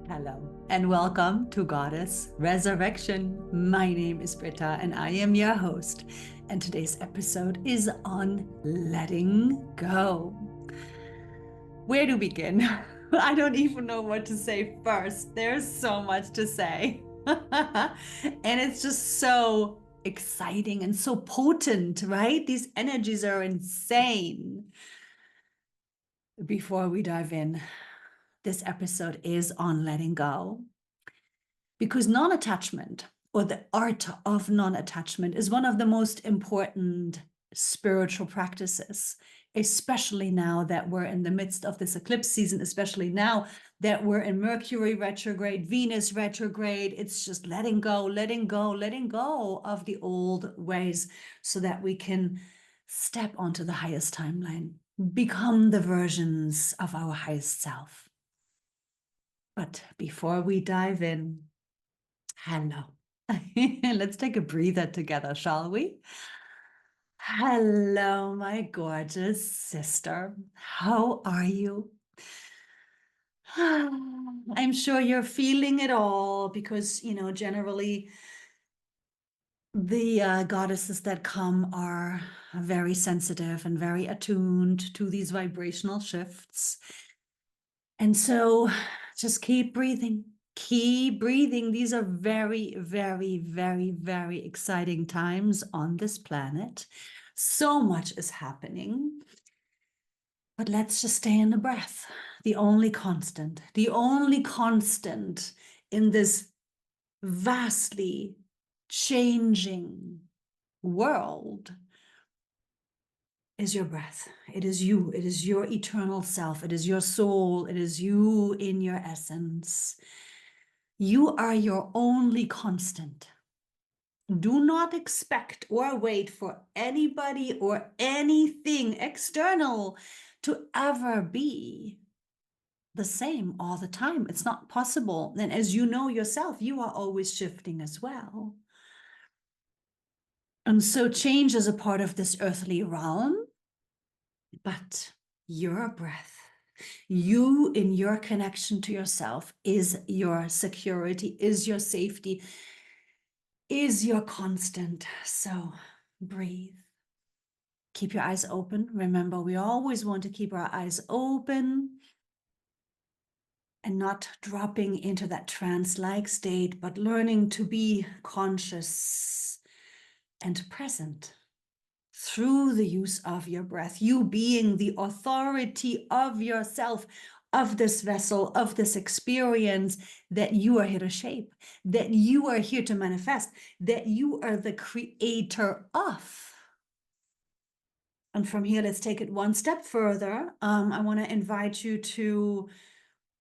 Hello and welcome to Goddess Resurrection. My name is Britta and I am your host. And today's episode is on letting go. Where to begin? I don't even know what to say first. There's so much to say. And it's just so exciting and so potent, right? These energies are insane. Before we dive in, this episode is on letting go. Because non-attachment, or the art of non-attachment, is one of the most important spiritual practices, especially now that we're in the midst of this eclipse season, especially now that we're in Mercury retrograde, Venus retrograde. It's just letting go, letting go, letting go of the old ways so that we can step onto the highest timeline, become the versions of our highest self. But before we dive in, hello. Let's take a breather together, shall we? Hello, my gorgeous sister. How are you? I'm sure you're feeling it all because, generally the goddesses that come are very sensitive and very attuned to these vibrational shifts. And so just keep breathing. Keep breathing. These are very, very, very, very exciting times on this planet. So much is happening. But let's just stay in the breath. The only constant in this vastly changing world is your breath. It is you. It is your eternal self. It is your soul. It is you in your essence. You are your only constant. Do not expect or wait for anybody or anything external to ever be the same all the time. It's not possible. And as you know yourself, you are always shifting as well. And so change is a part of this earthly realm, but your breath, you in your connection to yourself, is your security, is your safety, is your constant. So breathe. Keep your eyes open. Remember, we always want to keep our eyes open and not dropping into that trance-like state, but learning to be conscious and present through the use of your breath, you being the authority of yourself, of this vessel, of this experience that you are here to shape, that you are here to manifest, that you are the creator of. And from here, let's take it one step further. I want to invite you to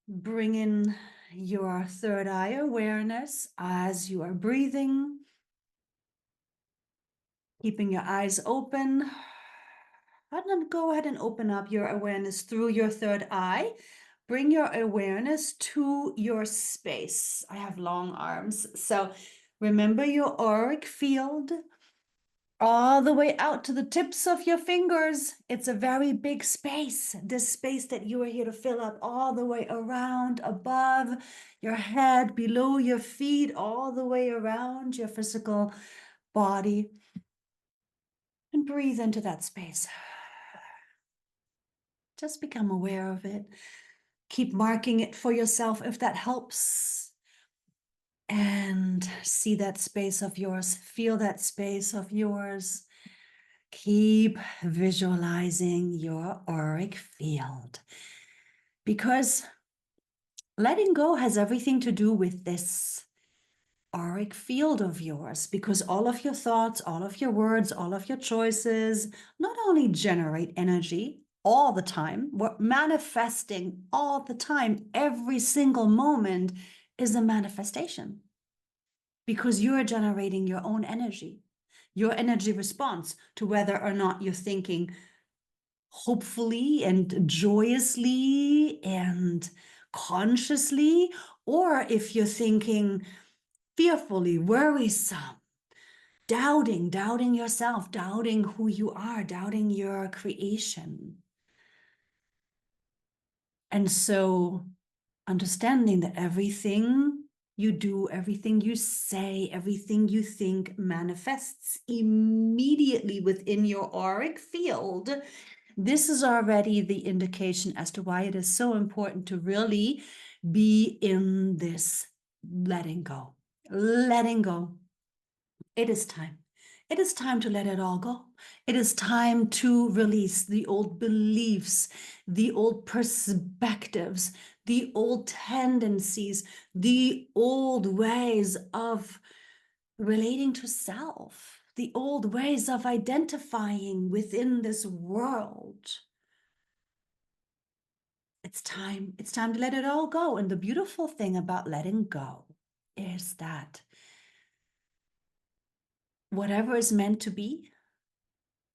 bring in your third eye awareness as you are breathing, keeping your eyes open. And then go ahead and open up your awareness through your third eye. Bring your awareness to your space. I have long arms, so remember your auric field all the way out to the tips of your fingers. It's a very big space, this space that you are here to fill up all the way around, above your head, below your feet, all the way around your physical body. And breathe into that space. Just become aware of it. Keep marking it for yourself if that helps. And see that space of yours. Feel that space of yours. Keep visualizing your auric field. Because letting go has everything to do with this auric field of yours. Because all of your thoughts, all of your words, all of your choices not only generate energy, all the time, we're manifesting all the time. Every single moment is a manifestation because you're generating your own energy, your energy response to whether or not you're thinking hopefully and joyously and consciously, or if you're thinking fearfully, worrisome, doubting yourself, doubting who you are, doubting your creation. And so understanding that everything you do, everything you say, everything you think manifests immediately within your auric field. This is already the indication as to why it is so important to really be in this letting go. Letting go. It is time. It is time to let it all go. It is time to release the old beliefs, the old perspectives, the old tendencies, the old ways of relating to self, the old ways of identifying within this world. It's time. It's time to let it all go. And the beautiful thing about letting go is that whatever is meant to be,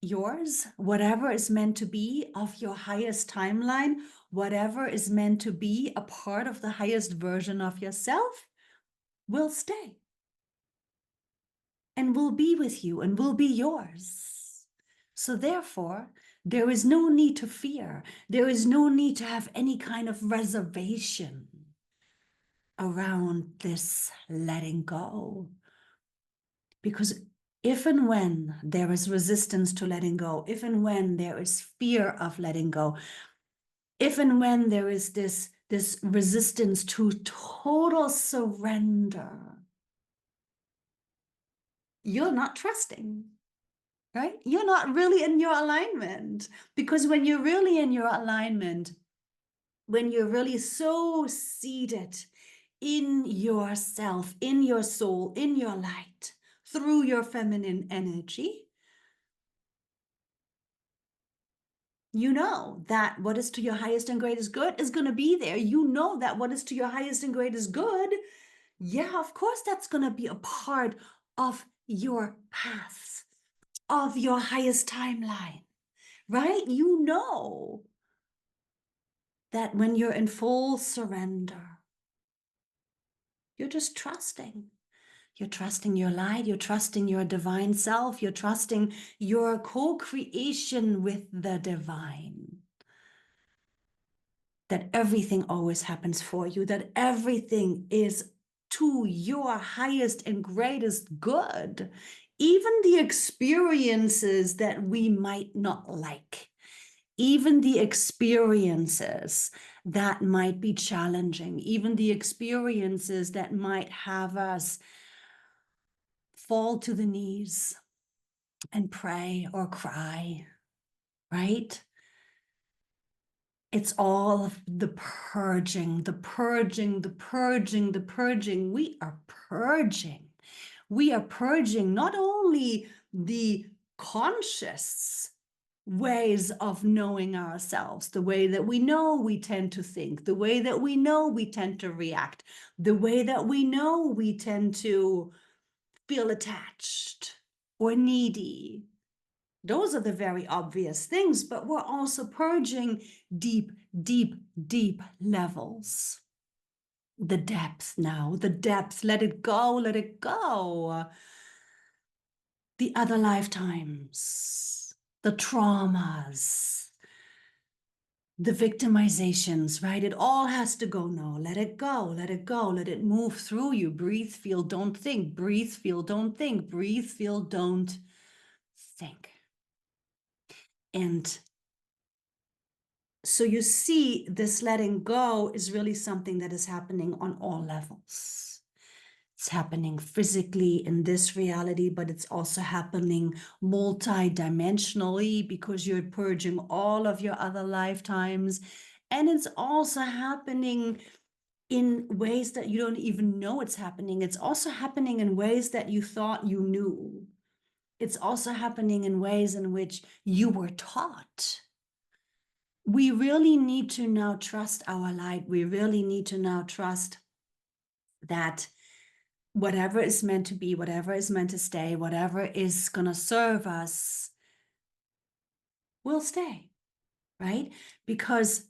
yours, whatever is meant to be of your highest timeline, whatever is meant to be a part of the highest version of yourself, will stay and will be with you and will be yours. So therefore, there is no need to fear. There is no need to have any kind of reservation around this letting go. Because if and when there is resistance to letting go, if and when there is fear of letting go, if and when there is this resistance to total surrender, you're not trusting, right? You're not really in your alignment. Because when you're really in your alignment, when you're really so seated in yourself, in your soul, in your light, through your feminine energy, you know that what is to your highest and greatest good is going to be there. You know that what is to your highest and greatest good, yeah, of course, that's going to be a part of your path, of your highest timeline, right? You know that when you're in full surrender, you're just trusting. You're trusting your light, you're trusting your divine self, you're trusting your co-creation with the divine. That everything always happens for you, that everything is to your highest and greatest good. Even the experiences that we might not like, even the experiences that might be challenging, even the experiences that might have us fall to the knees and pray or cry, right? It's all of the purging, the purging, the purging, the purging. We are purging. We are purging not only the conscious ways of knowing ourselves, the way that we know we tend to think, the way that we know we tend to react, the way that we know we tend to feel attached or needy. Those are the very obvious things, but we're also purging deep, deep, deep levels. The depth now, the depth, let it go, let it go. The other lifetimes, the traumas, the victimizations, right? It all has to go now. Let it go, let it go, let it move through you. Breathe, feel, don't think. Breathe, feel, don't think. Breathe, feel, don't think. And so you see, this letting go is really something that is happening on all levels. It's happening physically in this reality, but it's also happening multi-dimensionally because you're purging all of your other lifetimes. And it's also happening in ways that you don't even know it's happening. It's also happening in ways that you thought you knew. It's also happening in ways in which you were taught. We really need to now trust our light. We really need to now trust that whatever is meant to be, whatever is meant to stay, whatever is going to serve us will stay, right? Because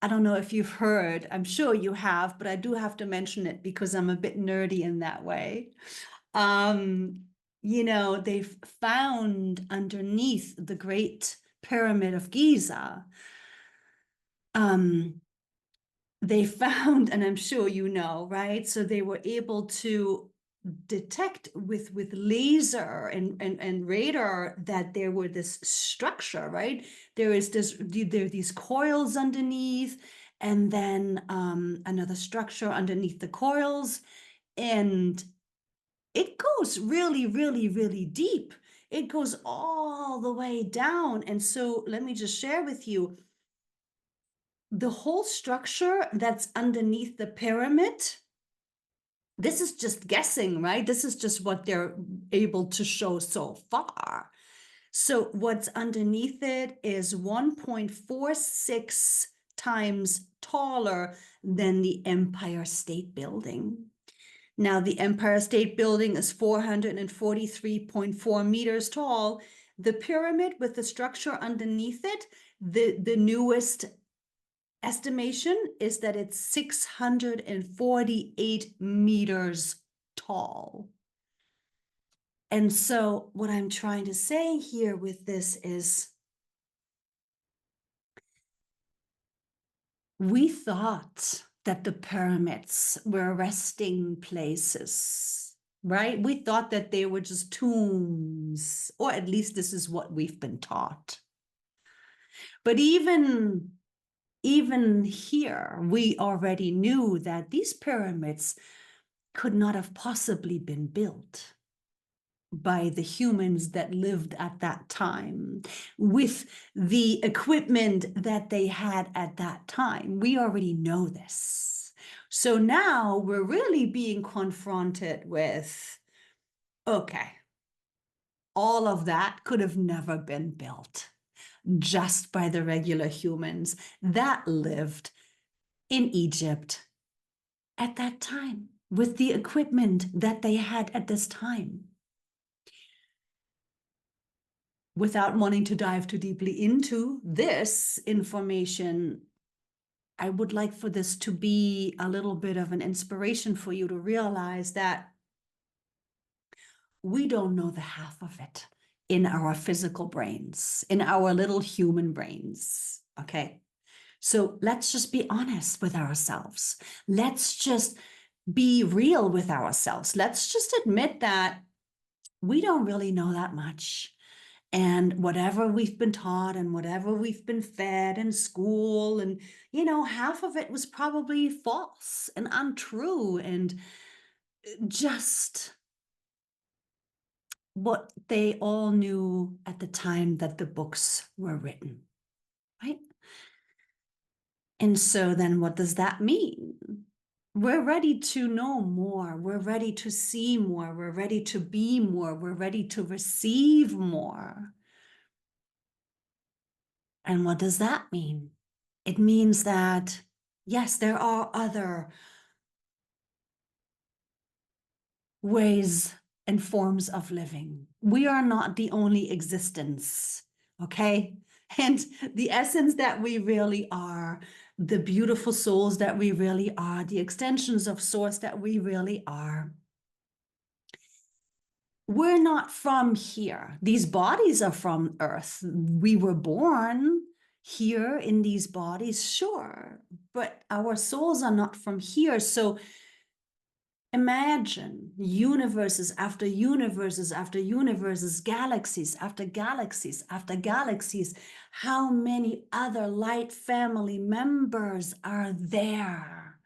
I don't know if you've heard, I'm sure you have, but I do have to mention it because I'm a bit nerdy in that way. You know, they've found underneath the Great Pyramid of Giza, they found, and I'm sure you know, right? So they were able to detect with laser and radar that there were this structure, right? There are these coils underneath, and then another structure underneath the coils, and it goes really, really, really deep. It goes all the way down. And so let me just share with you the whole structure that's underneath the pyramid. This is just guessing, right? This is just what they're able to show so far. So what's underneath it is 1.46 times taller than the Empire State Building. Now, the Empire State Building is 443.4 meters tall. The pyramid with the structure underneath it, the newest estimation is that it's 648 meters tall. And so what I'm trying to say here with this is we thought that the pyramids were resting places, right? We thought that they were just tombs, or at least this is what we've been taught. But even here, we already knew that these pyramids could not have possibly been built by the humans that lived at that time with the equipment that they had at that time. We already know this. So now we're really being confronted with, okay, all of that could have never been built just by the regular humans that lived in Egypt at that time with the equipment that they had at this time. Without wanting to dive too deeply into this information, I would like for this to be a little bit of an inspiration for you to realize that we don't know the half of it in our physical brains, in our little human brains, okay? So let's just be honest with ourselves. Let's just be real with ourselves. Let's just admit that we don't really know that much. And whatever we've been taught and whatever we've been fed in school, and, half of it was probably false and untrue and just what they all knew at the time that the books were written, right? And so then what does that mean? We're ready to know more. We're ready to see more. We're ready to be more. We're ready to receive more. And what does that mean? It means that, yes, there are other ways and forms of living. We are not the only existence, okay? And the essence that we really are, the beautiful souls that we really are, the extensions of source that we really are. We're not from here. These bodies are from Earth. We were born here in these bodies, sure, but our souls are not from here. So imagine universes after universes after universes, galaxies after galaxies after galaxies. How many other light family members are there?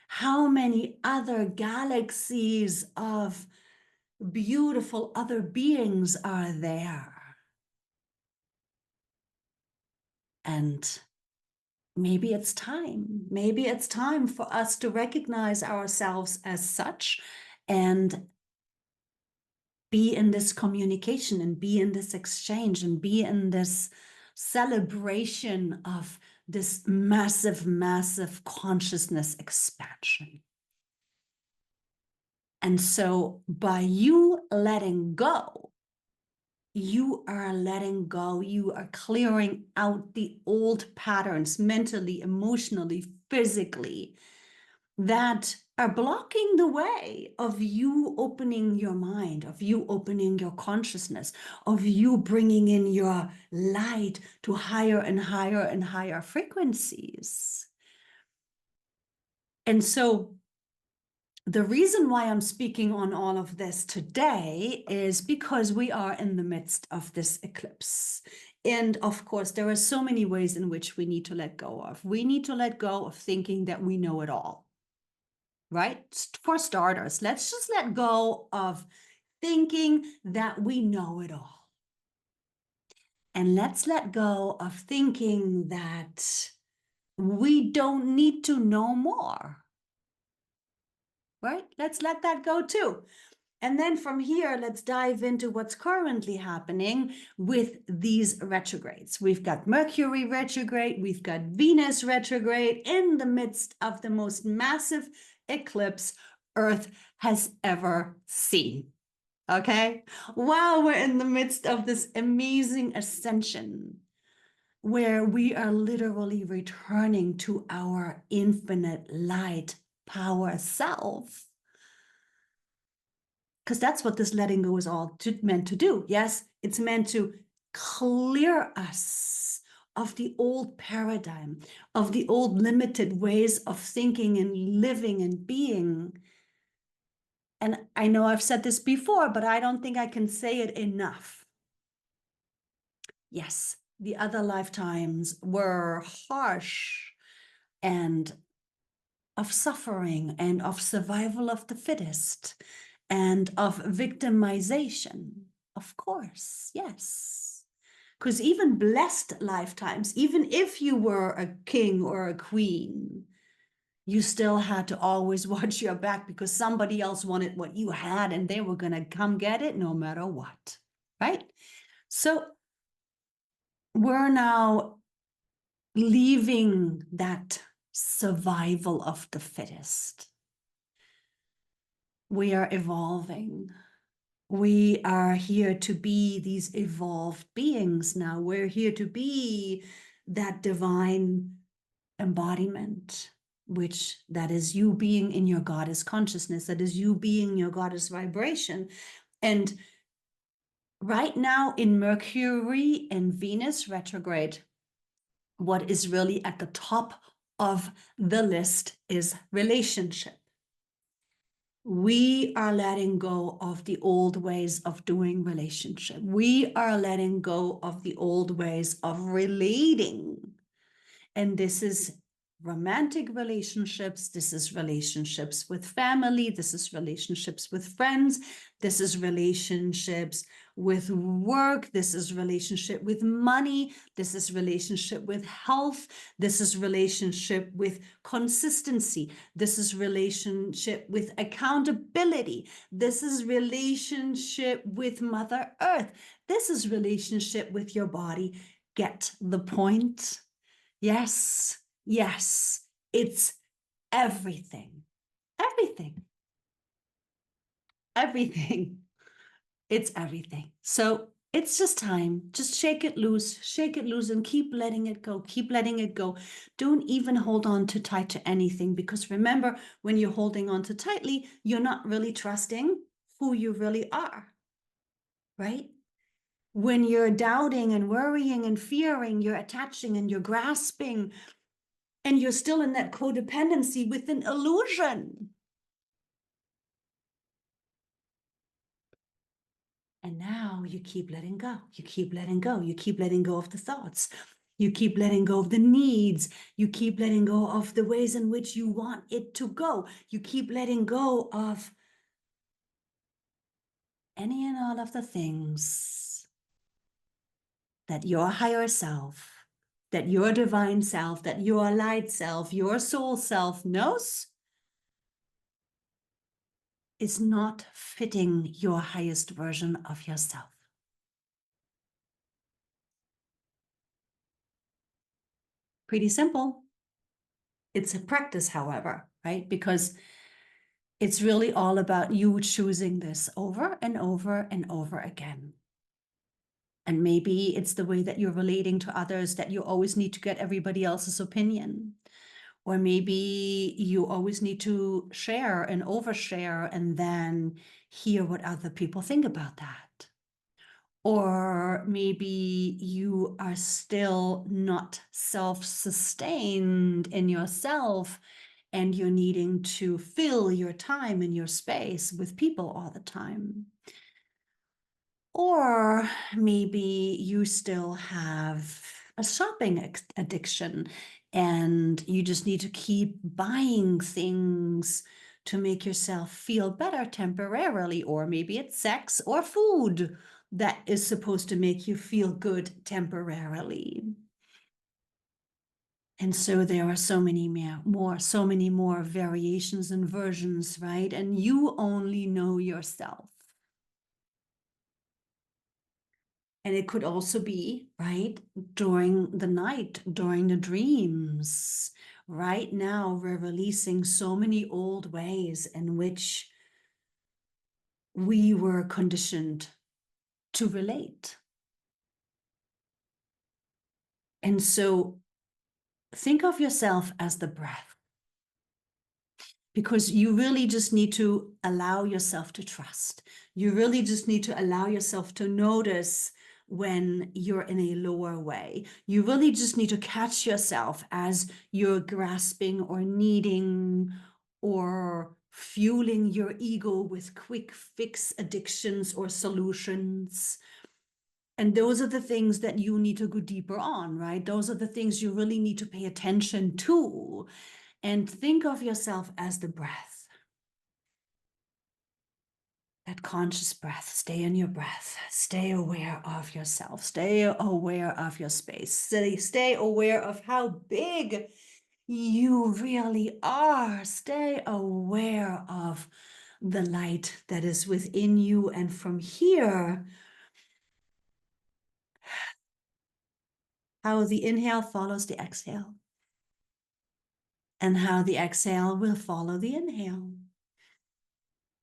How many other galaxies of beautiful other beings are there? And maybe it's time. Maybe it's time for us to recognize ourselves as such and be in this communication and be in this exchange and be in this celebration of this massive, massive consciousness expansion. And so by you letting go, you are letting go, you are clearing out the old patterns mentally, emotionally, physically, that are blocking the way of you opening your mind, of you opening your consciousness, of you bringing in your light to higher and higher and higher frequencies. And so the reason why I'm speaking on all of this today is because we are in the midst of this eclipse. And of course, there are so many ways in which we need to let go of. We need to let go of thinking that we know it all, right? For starters, let's just let go of thinking that we know it all. And let's let go of thinking that we don't need to know more, right? Let's let that go too. And then from here, let's dive into what's currently happening with these retrogrades. We've got Mercury retrograde, we've got Venus retrograde in the midst of the most massive eclipse Earth has ever seen. Okay? Wow, we're in the midst of this amazing ascension where we are literally returning to our infinite light power self. Because that's what this letting go is all meant to do. Yes, it's meant to clear us of the old paradigm, of the old limited ways of thinking and living and being. And I know I've said this before, but I don't think I can say it enough. Yes, the other lifetimes were harsh and of suffering and of survival of the fittest and of victimization. Of course, yes. Because even blessed lifetimes, even if you were a king or a queen, you still had to always watch your back because somebody else wanted what you had and they were going to come get it no matter what, right? So we're now leaving that survival of the fittest. We are evolving. We are here to be these evolved beings now. We're here to be that divine embodiment, which that is you being in your goddess consciousness, that is you being your goddess vibration. And right now in Mercury and Venus retrograde, what is really at the top of the list is relationship. We are letting go of the old ways of doing relationship. We are letting go of the old ways of relating. And this is romantic relationships. This is relationships with family. This is relationships with friends. This is relationships with work. This is relationship with money. This is relationship with health. This is relationship with consistency. This is relationship with accountability. This is relationship with Mother Earth. This is relationship with your body. Get the point? Yes, yes, it's everything, everything, everything. It's everything. So it's just time. Just shake it loose, and keep letting it go. Keep letting it go. Don't even hold on too tight to anything, because remember, when you're holding on too tightly, you're not really trusting who you really are, right? When you're doubting and worrying and fearing, you're attaching and you're grasping, and you're still in that codependency with an illusion. And now you keep letting go. You keep letting go. You keep letting go of the thoughts. You keep letting go of the needs. You keep letting go of the ways in which you want it to go. You keep letting go of any and all of the things that your higher self, that your divine self, that your light self, your soul self knows is not fitting your highest version of yourself. Pretty simple. It's a practice, however, right? Because it's really all about you choosing this over and over and over again. And maybe it's the way that you're relating to others, that you always need to get everybody else's opinion. Or maybe you always need to share and overshare and then hear what other people think about that. Or maybe you are still not self-sustained in yourself and you're needing to fill your time and your space with people all the time. Or maybe you still have a shopping addiction and you just need to keep buying things to make yourself feel better temporarily. Or maybe it's sex or food that is supposed to make you feel good temporarily. And so there are so many more variations and versions, right? And you only know yourself. And it could also be, right, during the night, during the dreams. Right now, we're releasing so many old ways in which we were conditioned to relate. And so think of yourself as the breath, because you really just need to allow yourself to trust. You really just need to allow yourself to notice when you're in a lower way. You really just need to catch yourself as you're grasping or needing or fueling your ego with quick fix addictions or solutions. And those are the things that you need to go deeper on, right? Those are the things you really need to pay attention to. And think of yourself as the breath. That conscious breath. Stay in your breath. Stay aware of yourself. Stay aware of your space. Stay aware of how big you really are. Stay aware of the light that is within you. And from here, how the inhale follows the exhale, and how the exhale will follow the inhale,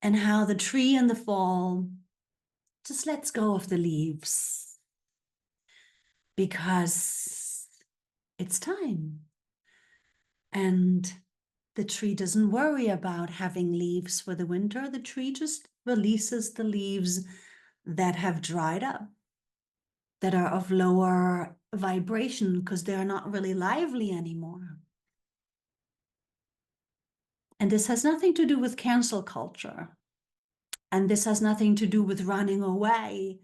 and how the tree in the fall just lets go of the leaves because it's time. And the tree doesn't worry about having leaves for the winter. The tree just releases the leaves that have dried up, that are of lower vibration because they're not really lively anymore. And this has nothing to do with cancel culture. And this has nothing to do with running away.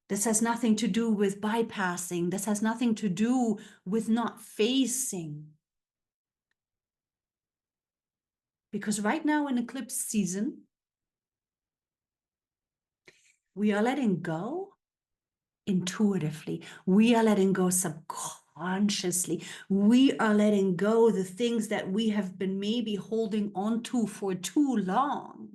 This has nothing to do with bypassing. This has nothing to do with not facing. Because right now in eclipse season, we are letting go intuitively. We are letting go subconsciously. We are letting go the things that we have been maybe holding on to for too long,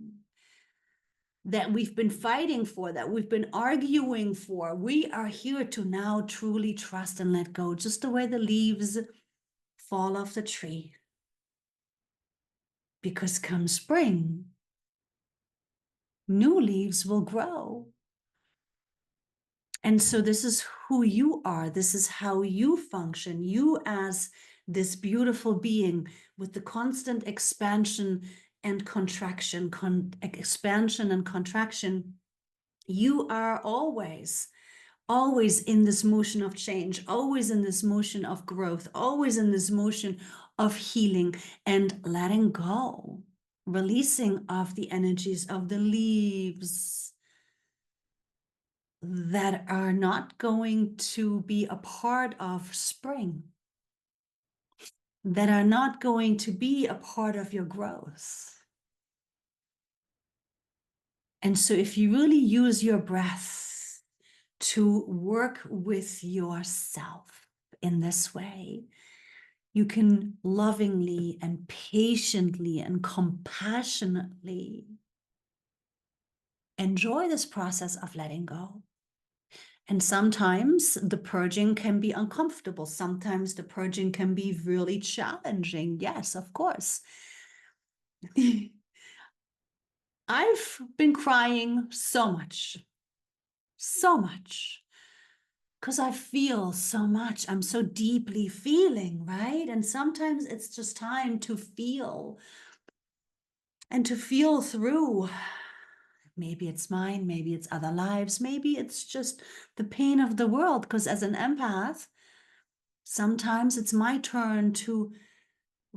that we've been fighting for, that we've been arguing for. We are here to now truly trust and let go, just the way the leaves fall off the tree. Because come spring, new leaves will grow. And so this is who you are. This is how you function. You as this beautiful being with the constant expansion and contraction, expansion and contraction. You are always in this motion of change, always in this motion of growth, always in this motion of healing and letting go, releasing of the energies of the leaves that are not going to be a part of spring, that are not going to be a part of your growth. And so if you really use your breath to work with yourself in this way, you can lovingly and patiently and compassionately enjoy this process of letting go. And sometimes the purging can be uncomfortable. Sometimes the purging can be really challenging. Yes, of course. I've been crying so much, because I feel so much. I'm so deeply feeling, right? And sometimes it's just time to feel and to feel through. Maybe it's mine, maybe it's other lives, maybe it's just the pain of the world. Because as an empath, sometimes it's my turn to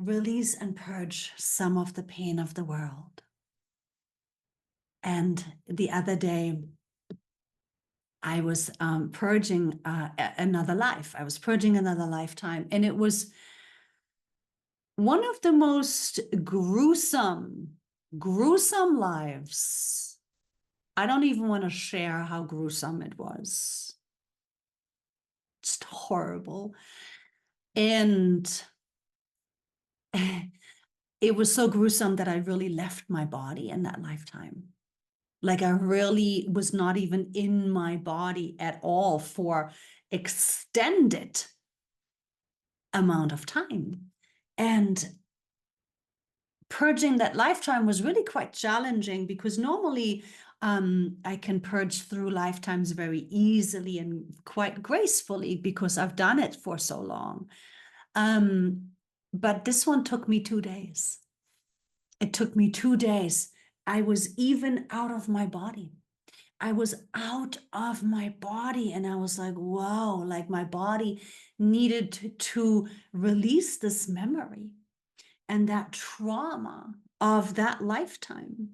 release and purge some of the pain of the world. And the other day, I was purging another life. I was purging another lifetime. And it was one of the most gruesome lives. I don't even want to share how gruesome it was. Just horrible. And it was so gruesome that I really left my body in that lifetime. Like I really was not even in my body at all for extended amount of time. And purging that lifetime was really quite challenging because normally I can purge through lifetimes very easily and quite gracefully because I've done it for so long. But this one took me 2 days. It took me 2 days. I was even out of my body. I was out of my body and I was like, wow, like my body needed to release this memory and that trauma of that lifetime.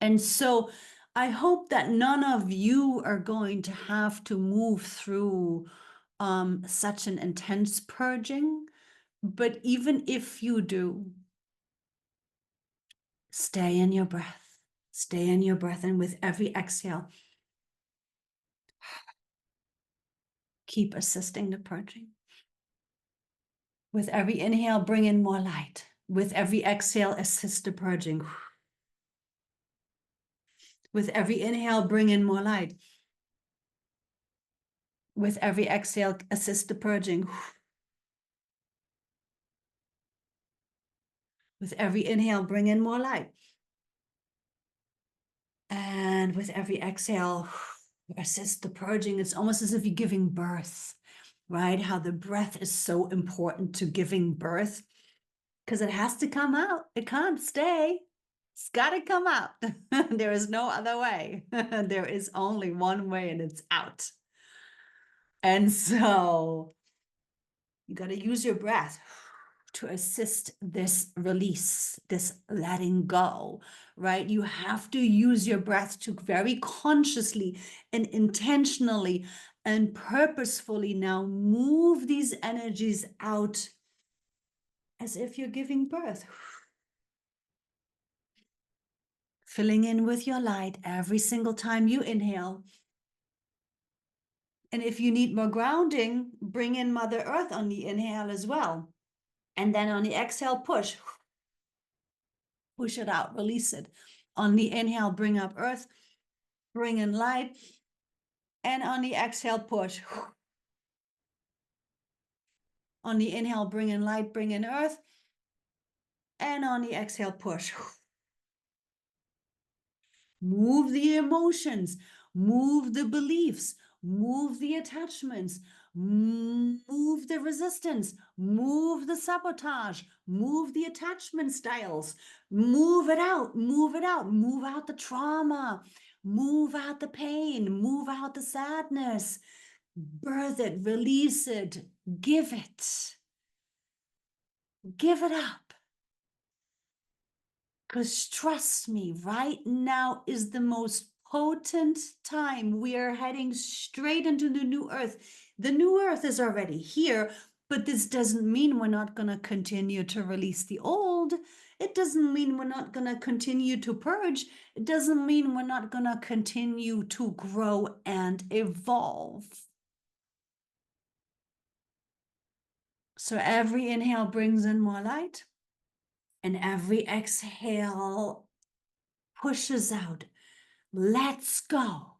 And so I hope that none of you are going to have to move through such an intense purging. But even if you do, stay in your breath. Stay in your breath, and with every exhale, keep assisting the purging. With every inhale, bring in more light. With every exhale, assist the purging. With every inhale, bring in more light. With every exhale, assist the purging. With every inhale, bring in more light. And with every exhale, assist the purging. It's almost as if you're giving birth, right? How the breath is so important to giving birth because it has to come out. It can't stay. It's got to come out. There is no other way. There is only one way, and it's out. And so you got to use your breath to assist this release, this letting go, right? You have to use your breath to very consciously and intentionally and purposefully now move these energies out as if you're giving birth. Filling in with your light every single time you inhale. And if you need more grounding, bring in Mother Earth on the inhale as well. And then on the exhale, push. Push it out, release it. On the inhale, bring up earth, bring in light. And on the exhale, push. On the inhale, bring in light, bring in earth. And on the exhale, push. Move the emotions, move the beliefs, move the attachments, move the resistance, move the sabotage, move the attachment styles, move it out, move it out, move out the trauma, move out the pain, move out the sadness, birth it, release it, give it up. Because trust me, right now is the most potent time. We are heading straight into the new earth. The new earth is already here, but this doesn't mean we're not going to continue to release the old. It doesn't mean we're not going to continue to purge. It doesn't mean we're not going to continue to grow and evolve. So every inhale brings in more light, and every exhale pushes out, lets go,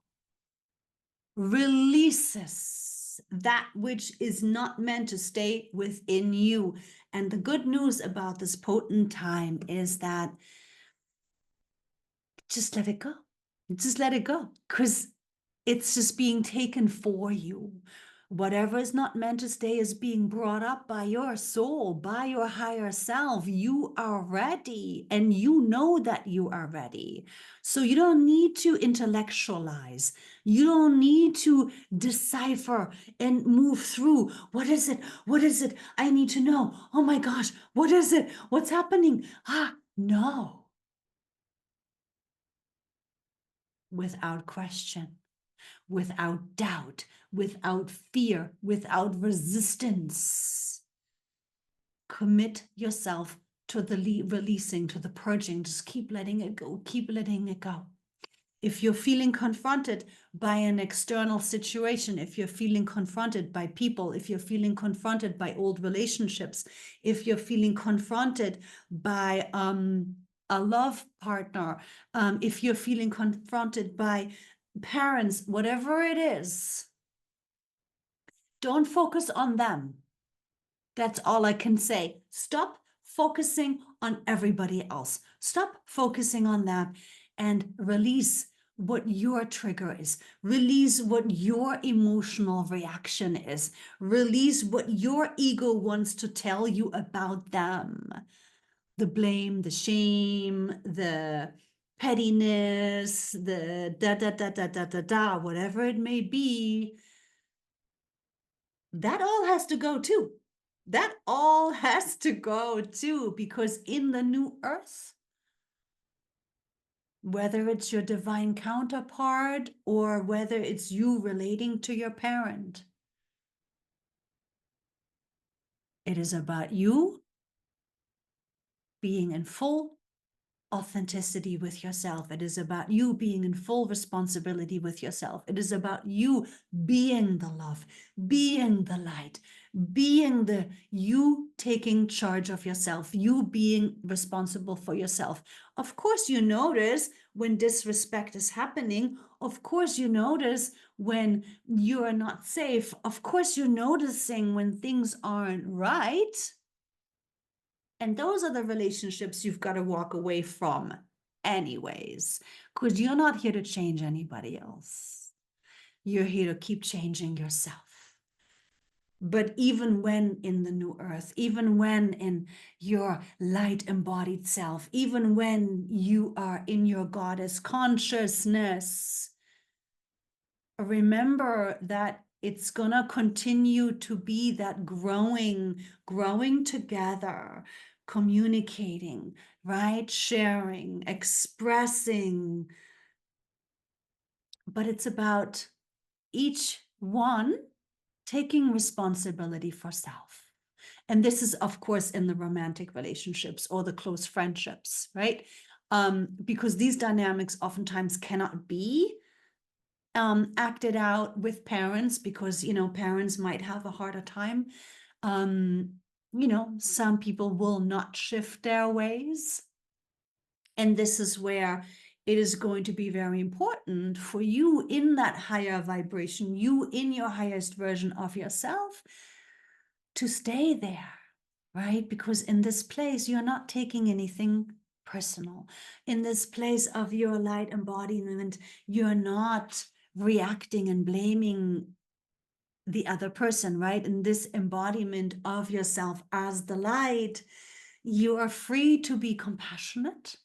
releases that which is not meant to stay within you. And the good news about this potent time is that just let it go. Just let it go, because it's just being taken for you. Whatever is not meant to stay is being brought up by your soul, by your higher self. You are ready, and you know that you are ready. So you don't need to intellectualize. You don't need to decipher and move through. What is it? What is it? I need to know. Oh my gosh, what is it? What's happening? No. Without question, without doubt, without fear, without resistance. Commit yourself to the releasing, to the purging. Just keep letting it go. Keep letting it go. If you're feeling confronted by an external situation, if you're feeling confronted by people, if you're feeling confronted by old relationships, if you're feeling confronted by a love partner, if you're feeling confronted by parents, whatever it is, don't focus on them. That's all I can say. Stop focusing on everybody else. Stop focusing on them and release what your trigger is. Release what your emotional reaction is. Release what your ego wants to tell you about them. The blame, the shame, the pettiness, the da da da da da da da, whatever it may be. That all has to go too. That all has to go too, because in the new earth, whether it's your divine counterpart or whether it's you relating to your parent, it is about you being in full authenticity with yourself. It is about you being in full responsibility with yourself. It is about you being the love, being the light, being the you taking charge of yourself, you being responsible for yourself. Of course, you notice when disrespect is happening. Of course, you notice when you are not safe. Of course, you're noticing when things aren't right. And those are the relationships you've got to walk away from anyways, because you're not here to change anybody else. You're here to keep changing yourself. But even when in the new earth, even when in your light embodied self, even when you are in your goddess consciousness, remember that it's gonna continue to be that growing together, communicating, right? Sharing, expressing. But it's about each one taking responsibility for self. And this is, of course, in the romantic relationships or the close friendships, right? Because these dynamics oftentimes cannot be acted out with parents because, parents might have a harder time. Some people will not shift their ways. And this is where it is going to be very important for you in that higher vibration, you in your highest version of yourself, to stay there, right? Because in this place, you're not taking anything personal. In this place of your light embodiment, you're not reacting and blaming the other person, right? In this embodiment of yourself as the light, you are free to be compassionate.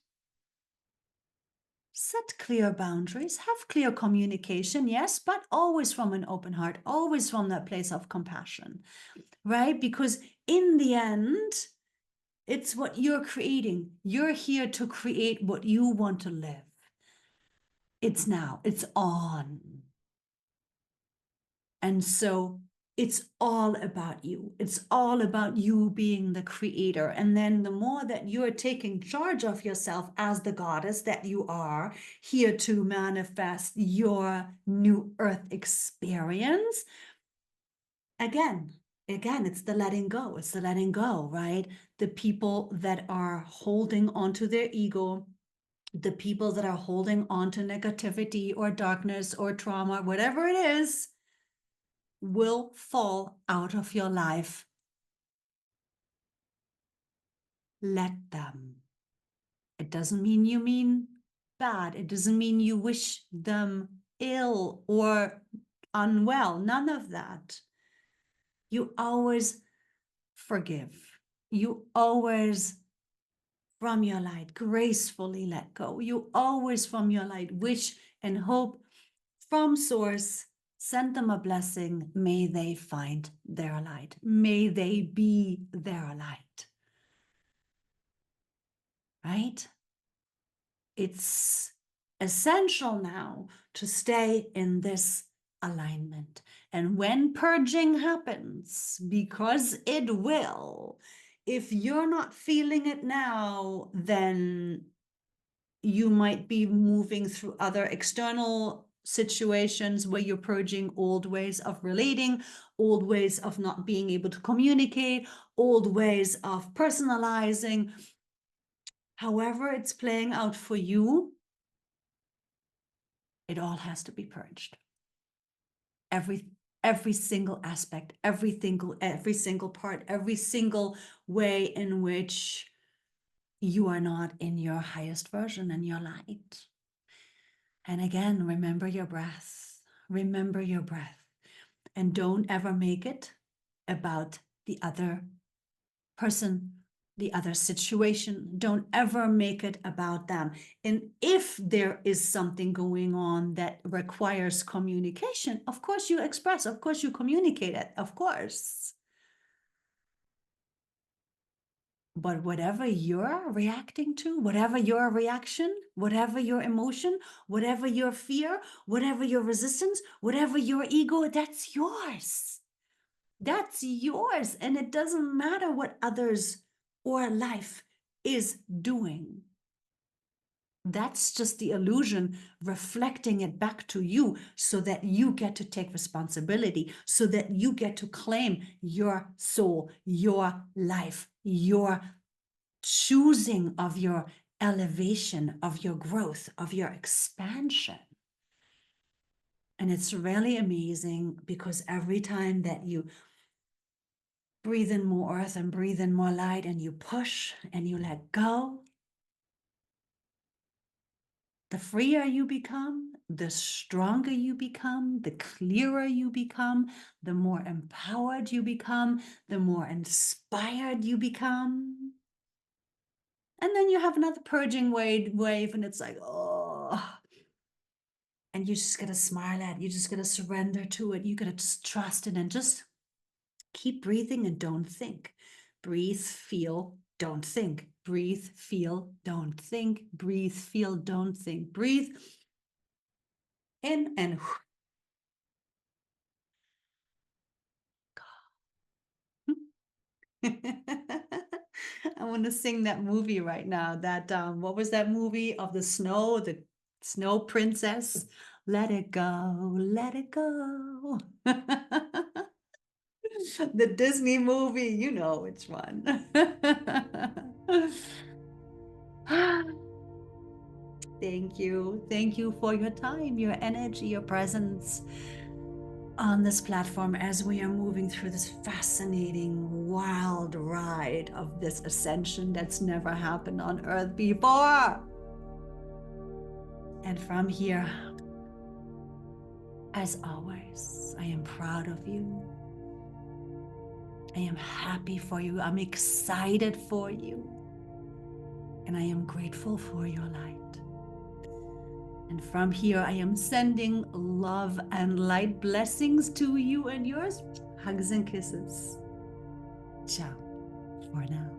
Set clear boundaries, have clear communication, yes, but always from an open heart, always from that place of compassion, right? Because in the end, it's what you're creating. You're here to create what you want to live. It's now, it's on. And so it's all about you. It's all about you being the creator. And then the more that you're taking charge of yourself as the goddess that you are, here to manifest your new earth experience, again, it's the letting go. It's the letting go, right? The people that are holding onto their ego, the people that are holding on to negativity or darkness or trauma, whatever it is, will fall out of your life. Let them. It doesn't mean you mean bad. It doesn't mean you wish them ill or unwell. None of that. You always forgive. You always, from your light, gracefully let go. You always, from your light, wish and hope from source, send them a blessing. May they find their light. May they be their light. Right? It's essential now to stay in this alignment. And when purging happens, because it will, if you're not feeling it now, then you might be moving through other external situations where you're purging old ways of relating, old ways of not being able to communicate, old ways of personalizing. However it's playing out for you, it all has to be purged. Every single aspect, every single part, every single way in which you are not in your highest version and your light. And again, remember your breath. Remember your breath. And don't ever make it about the other person, the other situation. Don't ever make it about them. And if there is something going on that requires communication, of course you express, of course you communicate it, of course. But whatever you're reacting to, whatever your reaction, whatever your emotion, whatever your fear, whatever your resistance, whatever your ego, that's yours. That's yours. And it doesn't matter what others or life is doing. That's just the illusion reflecting it back to you so that you get to take responsibility, so that you get to claim your soul, your life, your choosing of your elevation, of your growth, of your expansion. And it's really amazing because every time that you breathe in more earth and breathe in more light and you push and you let go, the freer you become, the stronger you become, the clearer you become, the more empowered you become, the more inspired you become. And then you have another purging wave and it's like, oh. And you just gotta smile at it. You just gotta surrender to it. You gotta just trust it and just keep breathing and don't think. Breathe, feel, don't think. Breathe, feel, don't think. Breathe, feel, don't think. Breathe in and I want to sing that movie right now. That what was that movie of the snow princess? Let it go, let it go. The Disney movie, you know which one. Thank you. Thank you for your time, your energy, your presence on this platform as we are moving through this fascinating, wild ride of this ascension that's never happened on Earth before. And from here, as always, I am proud of you. I am happy for you. I'm excited for you. And I am grateful for your light. And from here, I am sending love and light blessings to you and yours. Hugs and kisses. Ciao for now.